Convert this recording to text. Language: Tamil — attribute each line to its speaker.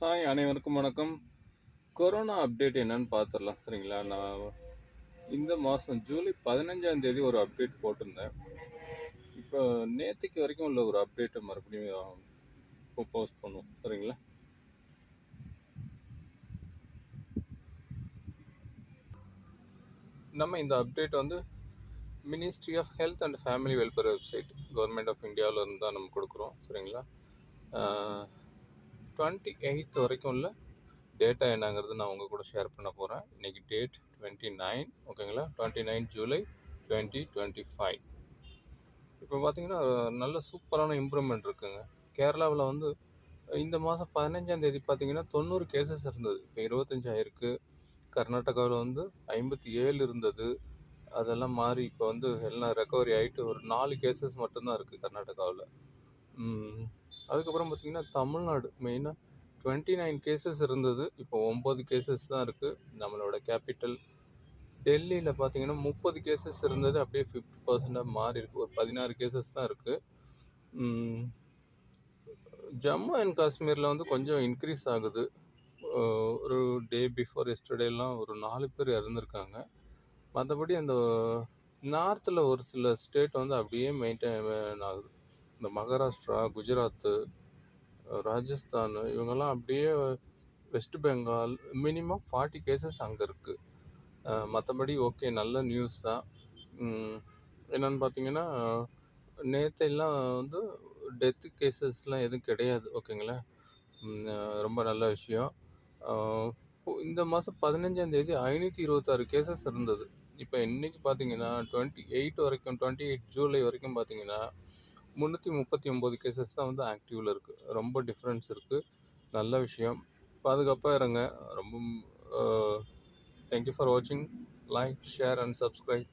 Speaker 1: ஹாய் அனைவருக்கும் வணக்கம். கொரோனா அப்டேட் என்னன்னு பார்த்துடலாம் சரிங்களா? நான் இந்த மாதம் ஜூலை 15ஆம் தேதி ஒரு அப்டேட் போட்டிருந்தேன். இப்போ நேற்றுக்கு வரைக்கும் உள்ள ஒரு அப்டேட்டை மறுபடியும் இப்போ போஸ்ட் பண்ணுவோம் சரிங்களா? நம்ம இந்த அப்டேட் வந்து ministry of health and family welfare website government of இந்தியாவில் இருந்து தான் நம்ம கொடுக்குறோம் சரிங்களா? 28th வரைக்கும் உள்ள டேட்டா என்னங்கிறது நான் உங்கள் கூட ஷேர் பண்ண போகிறேன். இன்றைக்கி டேட் 29 ஓகேங்களா? 29 ஜூலை 2025. இப்போ பார்த்தீங்கன்னா நல்ல சூப்பரான இம்ப்ரூவ்மெண்ட் இருக்குங்க. கேரளாவில் வந்து இந்த மாதம் 15ஆம் தேதி பார்த்தீங்கன்னா 90 கேசஸ் இருந்தது. இப்போ 25 ஆயிருக்கு. கர்நாடகாவில் வந்து 57 இருந்தது. அதெல்லாம் மாறி இப்போ வந்து எல்லாம் ரெக்கவரி ஆகிட்டு ஒரு 4 கேசஸ் மட்டும்தான் இருக்குது கர்நாடகாவில். அதுக்கப்புறம் பார்த்தீங்கன்னா தமிழ்நாடு மெயினாக 29 கேசஸ் இருந்தது. இப்போ 9 கேசஸ் தான் இருக்குது. நம்மளோட கேபிட்டல் டெல்லியில் பார்த்தீங்கன்னா 30 கேசஸ் இருந்தது. அப்படியே 50% மாறி இருக்கு. ஒரு 16 கேசஸ் தான் இருக்குது. ஜம்மு அண்ட் காஷ்மீரில் வந்து கொஞ்சம் இன்க்ரீஸ் ஆகுது. ஒரு டே பிஃபோர் எஸ்டர்டேலாம் ஒரு 4 பேர் இறந்துருக்காங்க. மற்றபடி அந்த நார்த்தில் ஒரு சில ஸ்டேட் வந்து அப்படியே மெயின்டைன் ஆகுது. இந்த மகாராஷ்டிரா, குஜராத்து, ராஜஸ்தான் இவங்கெல்லாம் அப்படியே, வெஸ்ட் பெங்கால் மினிமம் 40 கேசஸ் அங்கே இருக்குது. மற்றபடி ஓகே, நல்ல நியூஸ் தான். என்னென்னு பார்த்தீங்கன்னா நேற்றெல்லாம் வந்து டெத்து கேசஸ்லாம் எதுவும் கிடையாது ஓகேங்களா? ரொம்ப நல்ல விஷயம். இந்த மாதம் 15ஆம் தேதி 526 கேசஸ் இருந்தது. இப்போ இன்றைக்கி பார்த்தீங்கன்னா 28 வரைக்கும் 28 ஜூலை வரைக்கும் பார்த்தீங்கன்னா 339 கேசஸ் தான் வந்து ஆக்டிவில் இருக்குது. ரொம்ப டிஃப்ரென்ஸ் இருக்குது. நல்ல விஷயம். பாதுகாப்பாக இருங்க. ரொம்ப தேங்க்யூ ஃபார் வாட்சிங். Like, share and subscribe.